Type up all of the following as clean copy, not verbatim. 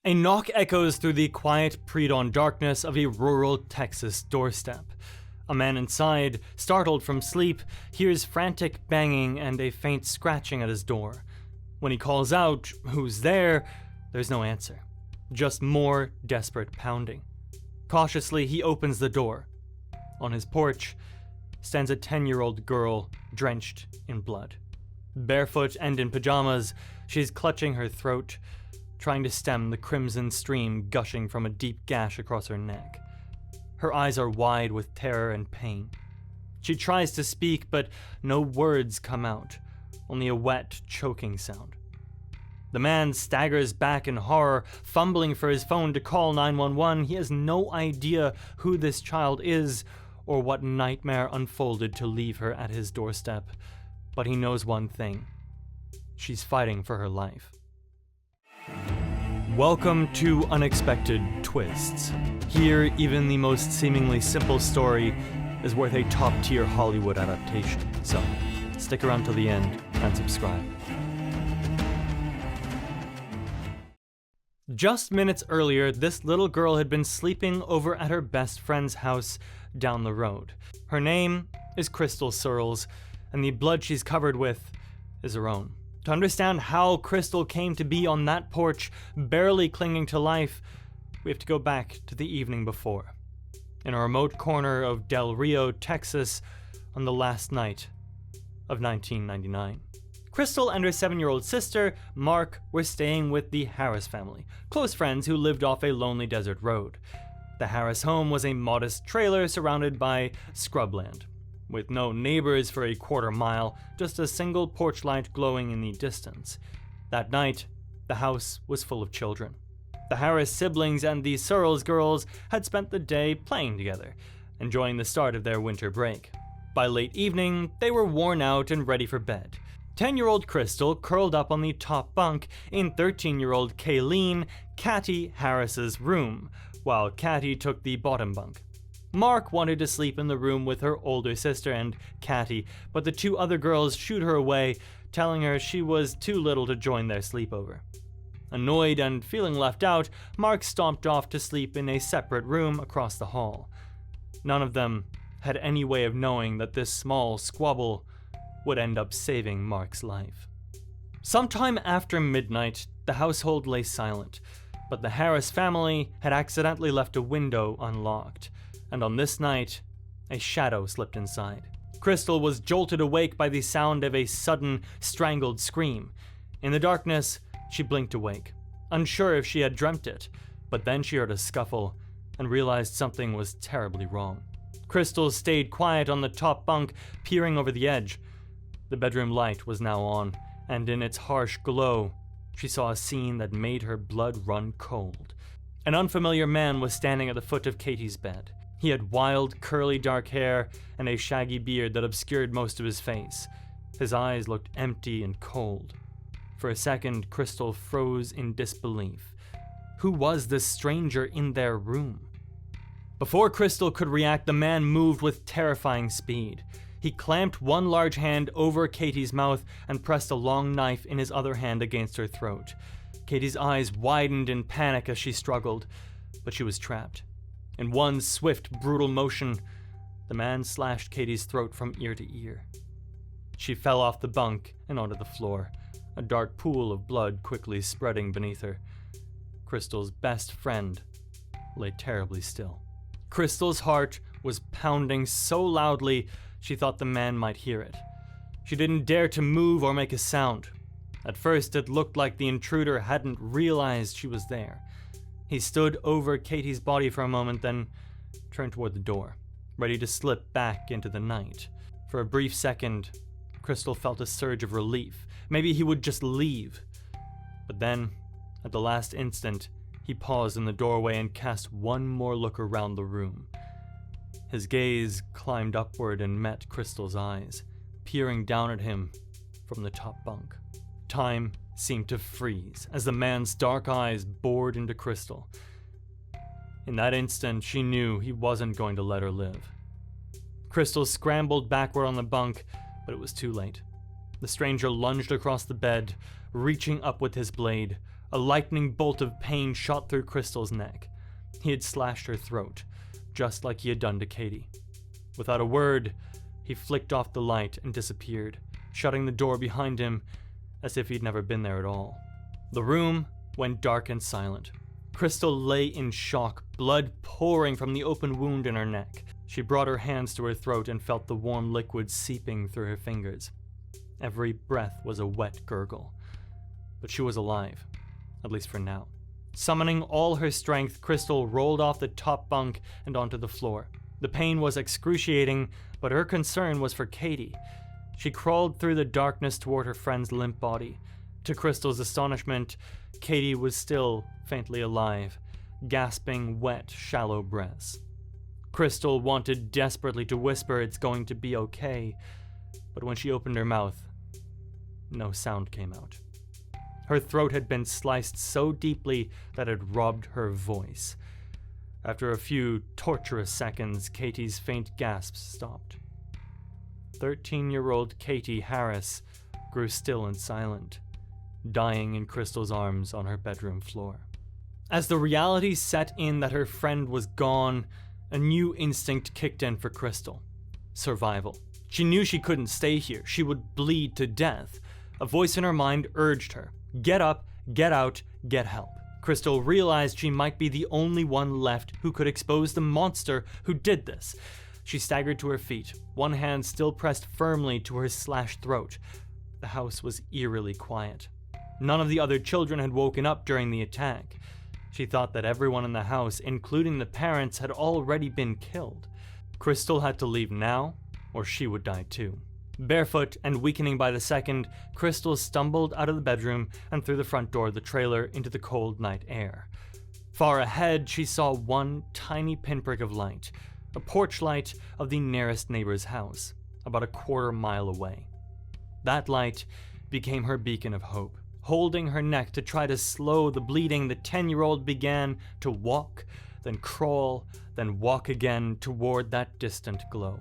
A knock echoes through the quiet pre-dawn darkness of a rural Texas doorstep. A man inside, startled from sleep, hears frantic banging and a faint scratching at his door. When he calls out, "Who's there?" there's no answer. Just more desperate pounding. Cautiously, he opens the door. On his porch stands a 10-year-old girl drenched in blood. Barefoot and in pajamas, she's clutching her throat, trying to stem the crimson stream gushing from a deep gash across her neck. Her eyes are wide with terror and pain. She tries to speak, but no words come out, only a wet, choking sound. The man staggers back in horror, fumbling for his phone to call 911. He has no idea who this child is or what nightmare unfolded to leave her at his doorstep, but he knows one thing: she's fighting for her life. Welcome to Unexpected Twists. Here, even the most seemingly simple story is worth a top-tier Hollywood adaptation, so stick around till the end and subscribe. Just minutes earlier, this little girl had been sleeping over at her best friend's house down the road. Her name is Krystal Surles, and the blood she's covered with is her own. To understand how Krystal came to be on that porch, barely clinging to life, we have to go back to the evening before, in a remote corner of Del Rio, Texas, on the last night of 1999. Krystal and her 7-year-old sister, Mark, were staying with the Harris family, close friends who lived off a lonely desert road. The Harris home was a modest trailer surrounded by scrubland, with no neighbors for a quarter mile, just a single porch light glowing in the distance. That night, the house was full of children. The Harris siblings and the Surles girls had spent the day playing together, enjoying the start of their winter break. By late evening, they were worn out and ready for bed. 10-year-old Krystal curled up on the top bunk in 13-year-old Katy Harris's room, while Katy took the bottom bunk. Mark wanted to sleep in the room with her older sister and Katy, but the two other girls shooed her away, telling her she was too little to join their sleepover. Annoyed and feeling left out, Mark stomped off to sleep in a separate room across the hall. None of them had any way of knowing that this small squabble would end up saving Mark's life. Sometime after midnight, the household lay silent, but the Harris family had accidentally left a window unlocked. And on this night, a shadow slipped inside. Krystal was jolted awake by the sound of a sudden, strangled scream. In the darkness, she blinked awake, unsure if she had dreamt it, but then she heard a scuffle and realized something was terribly wrong. Krystal stayed quiet on the top bunk, peering over the edge. The bedroom light was now on, and in its harsh glow, she saw a scene that made her blood run cold. An unfamiliar man was standing at the foot of Katy's bed. He had wild, curly dark hair and a shaggy beard that obscured most of his face. His eyes looked empty and cold. For a second, Krystal froze in disbelief. Who was this stranger in their room? Before Krystal could react, the man moved with terrifying speed. He clamped one large hand over Katy's mouth and pressed a long knife in his other hand against her throat. Katy's eyes widened in panic as she struggled, but she was trapped. In one swift, brutal motion, the man slashed Katy's throat from ear to ear. She fell off the bunk and onto the floor, a dark pool of blood quickly spreading beneath her. Krystal's best friend lay terribly still. Krystal's heart was pounding so loudly she thought the man might hear it. She didn't dare to move or make a sound. At first, it looked like the intruder hadn't realized she was there. He stood over Katy's body for a moment, then turned toward the door, ready to slip back into the night. For a brief second, Krystal felt a surge of relief. Maybe he would just leave. But then, at the last instant, he paused in the doorway and cast one more look around the room. His gaze climbed upward and met Krystal's eyes, peering down at him from the top bunk. Time seemed to freeze as the man's dark eyes bored into Krystal. In that instant, she knew he wasn't going to let her live. Krystal scrambled backward on the bunk, but it was too late. The stranger lunged across the bed, reaching up with his blade, A lightning bolt of pain shot through Krystal's neck. He had slashed her throat, just like he had done to Katy. Without a word, he flicked off the light and disappeared, shutting the door behind him as if he'd never been there at all. The room went dark and silent. Krystal lay in shock, blood pouring from the open wound in her neck. She brought her hands to her throat and felt the warm liquid seeping through her fingers. Every breath was a wet gurgle. But she was alive, at least for now. Summoning all her strength, Krystal rolled off the top bunk and onto the floor. The pain was excruciating, but her concern was for Katy. She crawled through the darkness toward her friend's limp body. To Krystal's astonishment, Katy was still faintly alive, gasping wet, shallow breaths. Krystal wanted desperately to whisper it's going to be okay, but when she opened her mouth, no sound came out. Her throat had been sliced so deeply that it robbed her voice. After a few torturous seconds, Katy's faint gasps stopped. 13-year-old Katy Harris grew still and silent, dying in Krystal's arms on her bedroom floor. As the reality set in that her friend was gone, a new instinct kicked in for Krystal. Survival. She knew she couldn't stay here. She would bleed to death. A voice in her mind urged her. Get up, get out, get help. Krystal realized she might be the only one left who could expose the monster who did this. She staggered to her feet, one hand still pressed firmly to her slashed throat. The house was eerily quiet. None of the other children had woken up during the attack. She thought that everyone in the house, including the parents, had already been killed. Krystal had to leave now, or she would die too. Barefoot and weakening by the second, Krystal stumbled out of the bedroom and through the front door of the trailer into the cold night air. Far ahead, she saw one tiny pinprick of light, a porch light of the nearest neighbor's house, about a quarter-mile away. That light became her beacon of hope. Holding her neck to try to slow the bleeding, the 10-year-old began to walk, then crawl, then walk again toward that distant glow.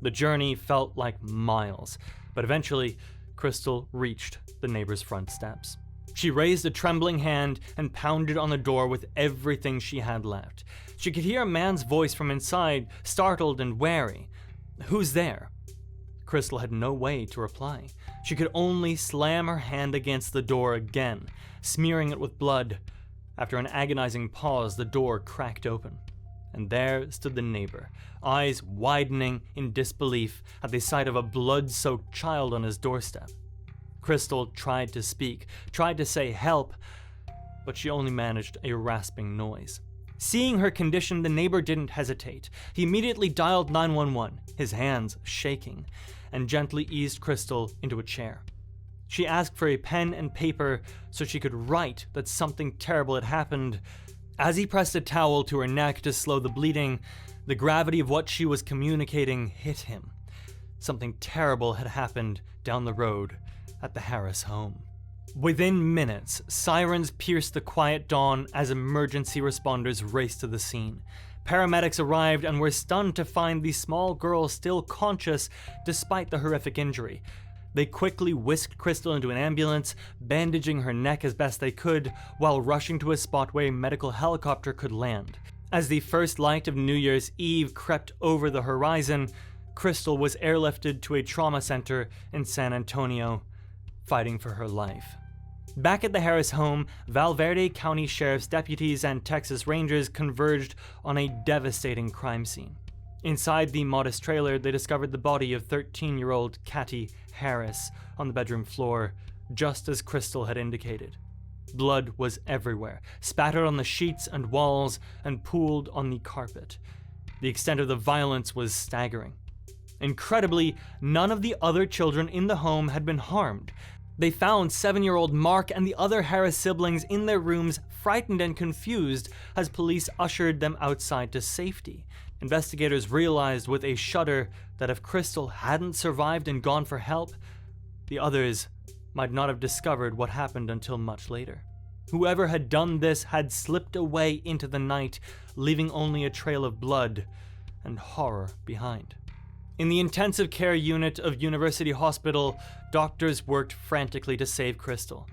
The journey felt like miles, but eventually, Krystal reached the neighbor's front steps. She raised a trembling hand and pounded on the door with everything she had left. She could hear a man's voice from inside, startled and wary. "Who's there?" Krystal had no way to reply. She could only slam her hand against the door again, smearing it with blood. After an agonizing pause, the door cracked open. And there stood the neighbor, eyes widening in disbelief at the sight of a blood-soaked child on his doorstep. Krystal tried to speak, tried to say help, but she only managed a rasping noise. Seeing her condition, the neighbor didn't hesitate. He immediately dialed 911, his hands shaking, and gently eased Krystal into a chair. She asked for a pen and paper so she could write that something terrible had happened. As he pressed a towel to her neck to slow the bleeding, the gravity of what she was communicating hit him. Something terrible had happened down the road at the Harris home. Within minutes, sirens pierced the quiet dawn as emergency responders raced to the scene. Paramedics arrived and were stunned to find the small girl still conscious despite the horrific injury. They quickly whisked Krystal into an ambulance, bandaging her neck as best they could, while rushing to a spot where a medical helicopter could land. As the first light of New Year's Eve crept over the horizon, Krystal was airlifted to a trauma center in San Antonio, fighting for her life. Back at the Harris home, Valverde County Sheriff's deputies and Texas Rangers converged on a devastating crime scene. Inside the modest trailer, they discovered the body of 13-year-old Katy Harris on the bedroom floor, just as Krystal had indicated. Blood was everywhere, spattered on the sheets and walls, and pooled on the carpet. The extent of the violence was staggering. Incredibly, none of the other children in the home had been harmed. They found 7-year-old Mark and the other Harris siblings in their rooms, frightened and confused, as police ushered them outside to safety. Investigators realized with a shudder that if Krystal hadn't survived and gone for help, the others might not have discovered what happened until much later. Whoever had done this had slipped away into the night, leaving only a trail of blood and horror behind. In the intensive care unit of University Hospital, doctors worked frantically to save Krystal.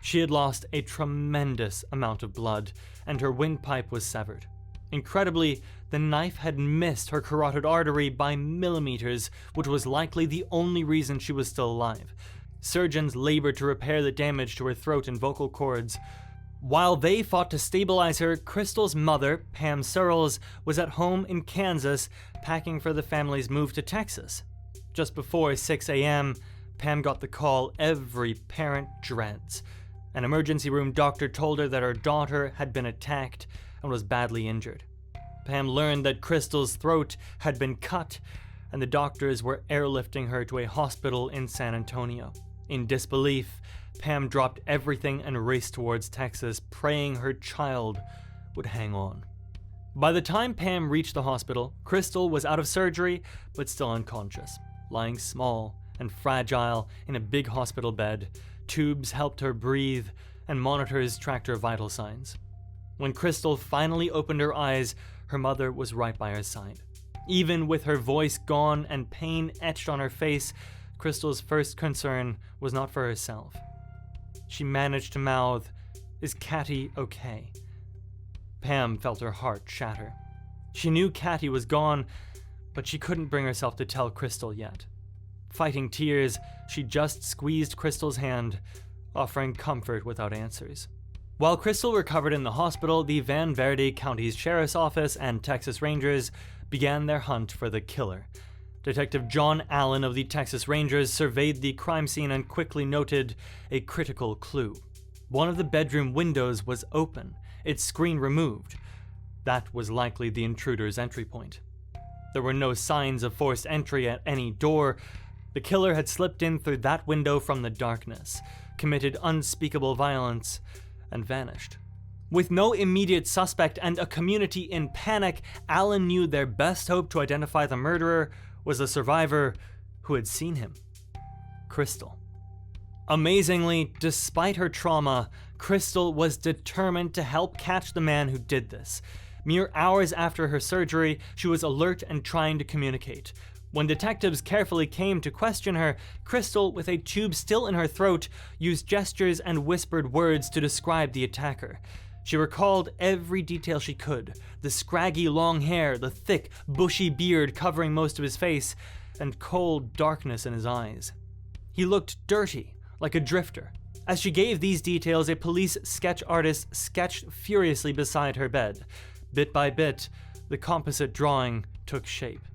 She had lost a tremendous amount of blood, and her windpipe was severed. Incredibly, the knife had missed her carotid artery by millimeters, which was likely the only reason she was still alive. Surgeons labored to repair the damage to her throat and vocal cords. While they fought to stabilize her, Krystal's mother, Pam Surles, was at home in Kansas packing for the family's move to Texas. Just before 6 a.m., Pam got the call every parent dreads. An emergency room doctor told her that her daughter had been attacked and was badly injured. Pam learned that Krystal's throat had been cut, and the doctors were airlifting her to a hospital in San Antonio. In disbelief, Pam dropped everything and raced towards Texas, praying her child would hang on. By the time Pam reached the hospital, Krystal was out of surgery, but still unconscious, lying small and fragile in a big hospital bed. Tubes helped her breathe, and monitors tracked her vital signs. When Krystal finally opened her eyes, her mother was right by her side. Even with her voice gone and pain etched on her face, Krystal's first concern was not for herself. She managed to mouth, "Is Katy okay?" Pam felt her heart shatter. She knew Katy was gone, but she couldn't bring herself to tell Krystal yet. Fighting tears, she just squeezed Krystal's hand, offering comfort without answers. While Krystal recovered in the hospital, the Van Verde County's Sheriff's Office and Texas Rangers began their hunt for the killer. Detective John Allen of the Texas Rangers surveyed the crime scene and quickly noted a critical clue. One of the bedroom windows was open, its screen removed. That was likely the intruder's entry point. There were no signs of forced entry at any door. The killer had slipped in through that window from the darkness, committed unspeakable violence, and vanished. With no immediate suspect and a community in panic, Allen knew their best hope to identify the murderer was a survivor who had seen him: Krystal. Amazingly, despite her trauma, Krystal was determined to help catch the man who did this. Mere hours after her surgery, she was alert and trying to communicate. When detectives carefully came to question her, Krystal, with a tube still in her throat, used gestures and whispered words to describe the attacker. She recalled every detail she could: the scraggy long hair, the thick, bushy beard covering most of his face, and cold darkness in his eyes. He looked dirty, like a drifter. As she gave these details, a police sketch artist sketched furiously beside her bed. Bit by bit, the composite drawing took shape.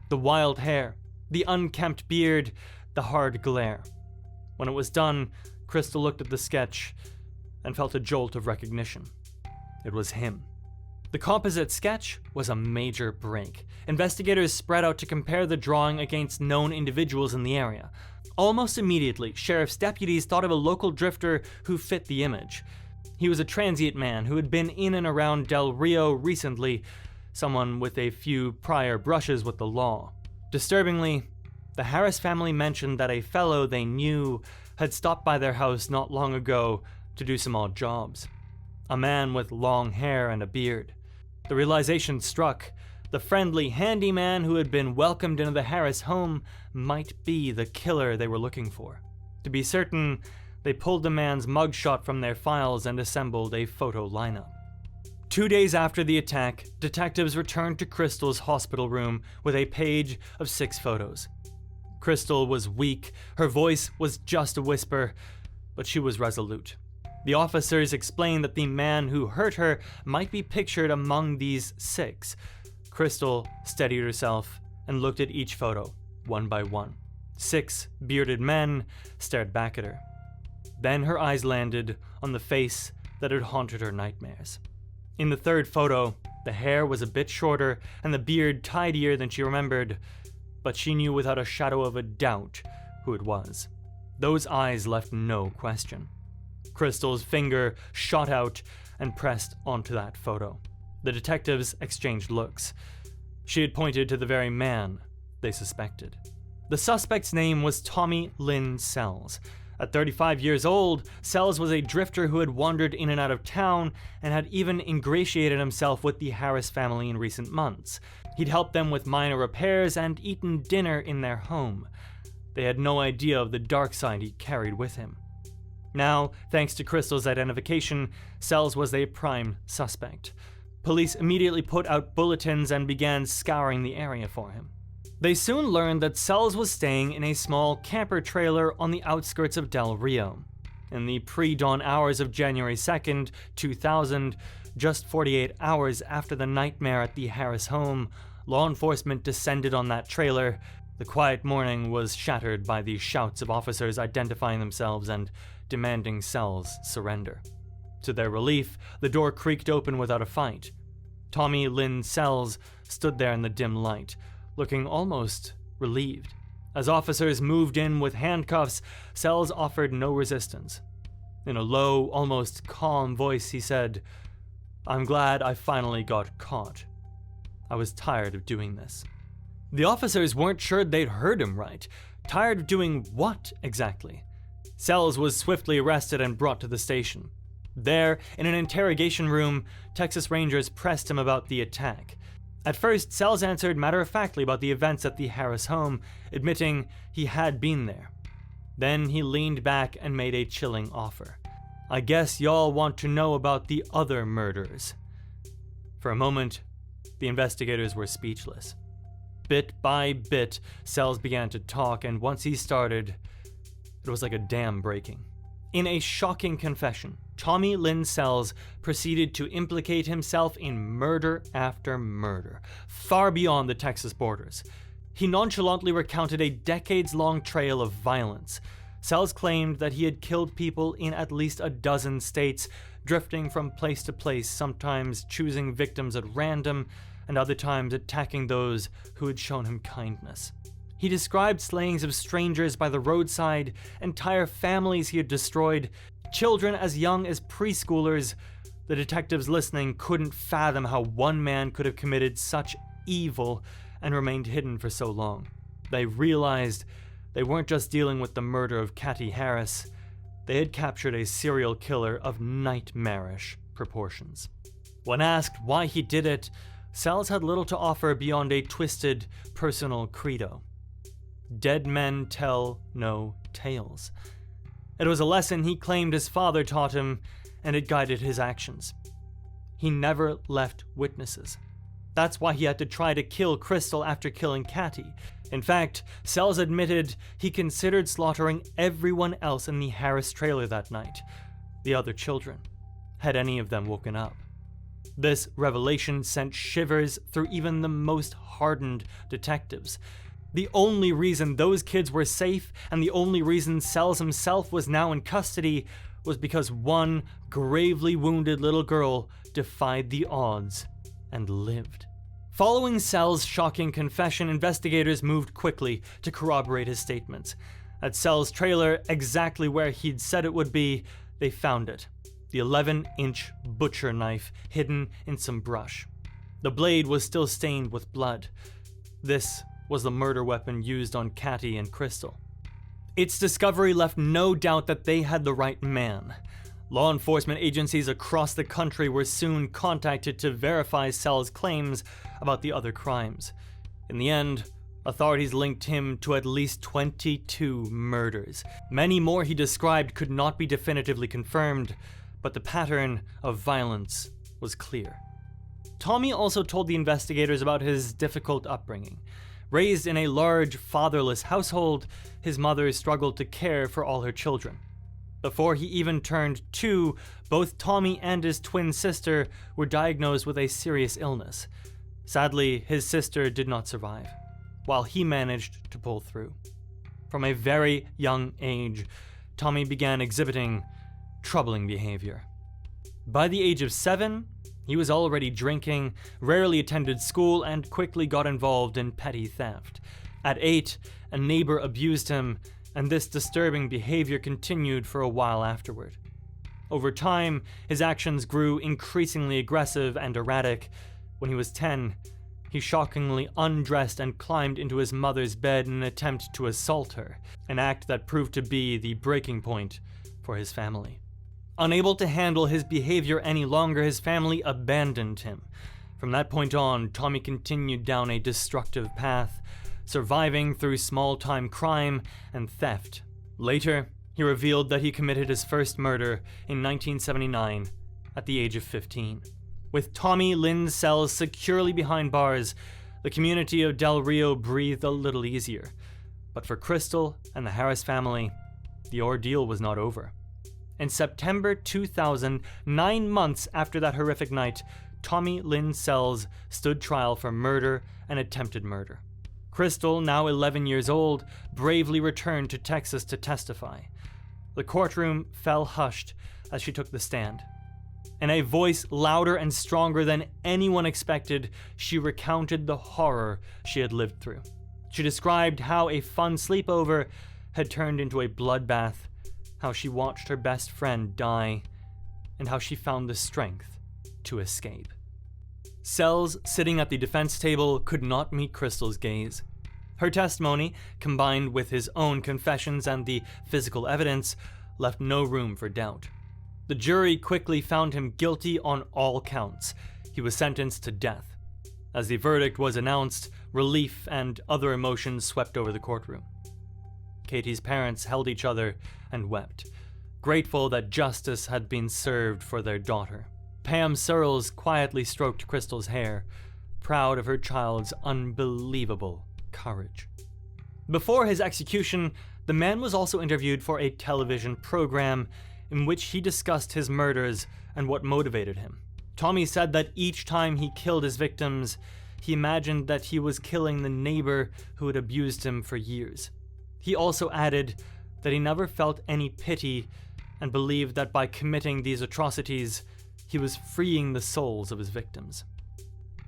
The wild hair, the unkempt beard, the hard glare. When it was done, Krystal looked at the sketch and felt a jolt of recognition. It was him. The composite sketch was a major break. Investigators spread out to compare the drawing against known individuals in the area. Almost immediately, sheriff's deputies thought of a local drifter who fit the image. He was a transient man who had been in and around Del Rio recently, someone with a few prior brushes with the law. Disturbingly, the Harris family mentioned that a fellow they knew had stopped by their house not long ago to do some odd jobs. A man with long hair and a beard. The realization struck: the friendly handyman who had been welcomed into the Harris home might be the killer they were looking for. To be certain, they pulled the man's mugshot from their files and assembled a photo lineup. 2 days after the attack, detectives returned to Krystal's hospital room with a page of 6 photos. Krystal was weak, her voice was just a whisper, but she was resolute. The officers explained that the man who hurt her might be pictured among these 6. Krystal steadied herself and looked at each photo, one by one. 6 bearded men stared back at her. Then her eyes landed on the face that had haunted her nightmares. In the 3rd photo, the hair was a bit shorter and the beard tidier than she remembered, but she knew without a shadow of a doubt who it was. Those eyes left no question. Krystal's finger shot out and pressed onto that photo. The detectives exchanged looks. She had pointed to the very man they suspected. The suspect's name was Tommy Lynn Sells. At 35 years old, Sells was a drifter who had wandered in and out of town and had even ingratiated himself with the Harris family in recent months. He'd helped them with minor repairs and eaten dinner in their home. They had no idea of the dark side he carried with him. Now, thanks to Krystal's identification, Surles was a prime suspect. Police immediately put out bulletins and began scouring the area for him. They soon learned that Surles was staying in a small camper trailer on the outskirts of Del Rio. In the pre-dawn hours of January 2nd, 2000, just 48 hours after the nightmare at the Harris home, law enforcement descended on that trailer. The quiet morning was shattered by the shouts of officers identifying themselves and demanding Surles surrender. To their relief, the door creaked open without a fight. Tommy Lynn Surles stood there in the dim light, looking almost relieved. As officers moved in with handcuffs, Surles offered no resistance. In a low, almost calm voice, he said, "I'm glad I finally got caught. I was tired of doing this." The officers weren't sure they'd heard him right. Tired of doing what exactly? Surles was swiftly arrested and brought to the station. There, in an interrogation room, Texas Rangers pressed him about the attack. At first, Surles answered matter-of-factly about the events at the Harris home, admitting he had been there. Then he leaned back and made a chilling offer. "I guess y'all want to know about the other murders." For a moment, the investigators were speechless. Bit by bit, Surles began to talk, and once he started, it was like a dam breaking. In a shocking confession, Tommy Lynn Surles proceeded to implicate himself in murder after murder, far beyond the Texas borders. He nonchalantly recounted a decades-long trail of violence. Surles claimed that he had killed people in at least a dozen states, drifting from place to place, sometimes choosing victims at random, and other times attacking those who had shown him kindness. He described slayings of strangers by the roadside, entire families he had destroyed, children as young as preschoolers. The detectives listening couldn't fathom how one man could have committed such evil and remained hidden for so long. They realized they weren't just dealing with the murder of Katy Harris. They had captured a serial killer of nightmarish proportions. When asked why he did it, Surles had little to offer beyond a twisted personal credo. Dead men tell no tales. It was a lesson he claimed his father taught him, and it guided his actions. He never left witnesses. That's why he had to try to kill Krystal after killing Katy. In fact, Surles admitted he considered slaughtering everyone else in the Harris trailer that night, the other children, had any of them woken up. This revelation sent shivers through even the most hardened detectives. The only reason those kids were safe, and the only reason Surles himself was now in custody, was because one gravely wounded little girl defied the odds and lived. Following Surles' shocking confession, investigators moved quickly to corroborate his statements. At Surles' trailer, exactly where he'd said it would be, they found it. The 11-inch butcher knife hidden in some brush. The blade was still stained with blood. This was the murder weapon used on Katy and Krystal. Its discovery left no doubt that they had the right man. Law enforcement agencies across the country were soon contacted to verify Surles' claims about the other crimes. In the end, authorities linked him to at least 22 murders. Many more he described could not be definitively confirmed, but the pattern of violence was clear. Tommy also told the investigators about his difficult upbringing. Raised in a large, fatherless household, his mother struggled to care for all her children. Before he even turned 2, both Tommy and his twin sister were diagnosed with a serious illness. Sadly, his sister did not survive, while he managed to pull through. From a very young age, Tommy began exhibiting troubling behavior. By the age of 7, he was already drinking, rarely attended school, and quickly got involved in petty theft. At 8, a neighbor abused him, and this disturbing behavior continued for a while afterward. Over time, his actions grew increasingly aggressive and erratic. When he was 10, he shockingly undressed and climbed into his mother's bed in an attempt to assault her, an act that proved to be the breaking point for his family. Unable to handle his behavior any longer, his family abandoned him. From that point on, Tommy continued down a destructive path, surviving through small-time crime and theft. Later, He revealed that he committed his first murder in 1979 at the age of 15. With Tommy Lynn Surles securely behind bars, the community of Del Rio breathed a little easier. But for Krystal and the Harris family, the ordeal was not over. In September 2000, 9 months after that horrific night, Tommy Lynn Surles stood trial for murder and attempted murder. Krystal, now 11 years old, bravely returned to Texas to testify. The courtroom fell hushed as she took the stand. In a voice louder and stronger than anyone expected, she recounted the horror she had lived through. She described how a fun sleepover had turned into a bloodbath, how she watched her best friend die, and how she found the strength to escape. Surles, sitting at the defense table, could not meet Krystal's gaze. Her testimony, combined with his own confessions and the physical evidence, left no room for doubt. The jury quickly found him guilty on all counts. He was sentenced to death. As the verdict was announced, relief and other emotions swept over the courtroom. Katy's parents held each other and wept, grateful that justice had been served for their daughter. Pam Surles quietly stroked Krystal's hair, proud of her child's unbelievable courage. Before his execution, the man was also interviewed for a television program in which he discussed his murders and what motivated him. Tommy said that each time he killed his victims, he imagined that he was killing the neighbor who had abused him for years. He also added that he never felt any pity and believed that by committing these atrocities, he was freeing the souls of his victims.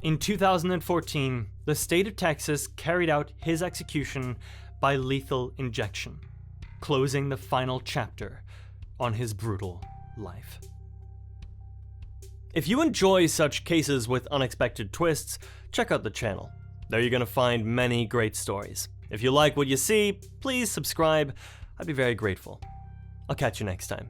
In 2014, the state of Texas carried out his execution by lethal injection, closing the final chapter on his brutal life. If you enjoy such cases with unexpected twists, check out the channel. There you're going to find many great stories. If you like what you see, please subscribe. I'd be very grateful. I'll catch you next time.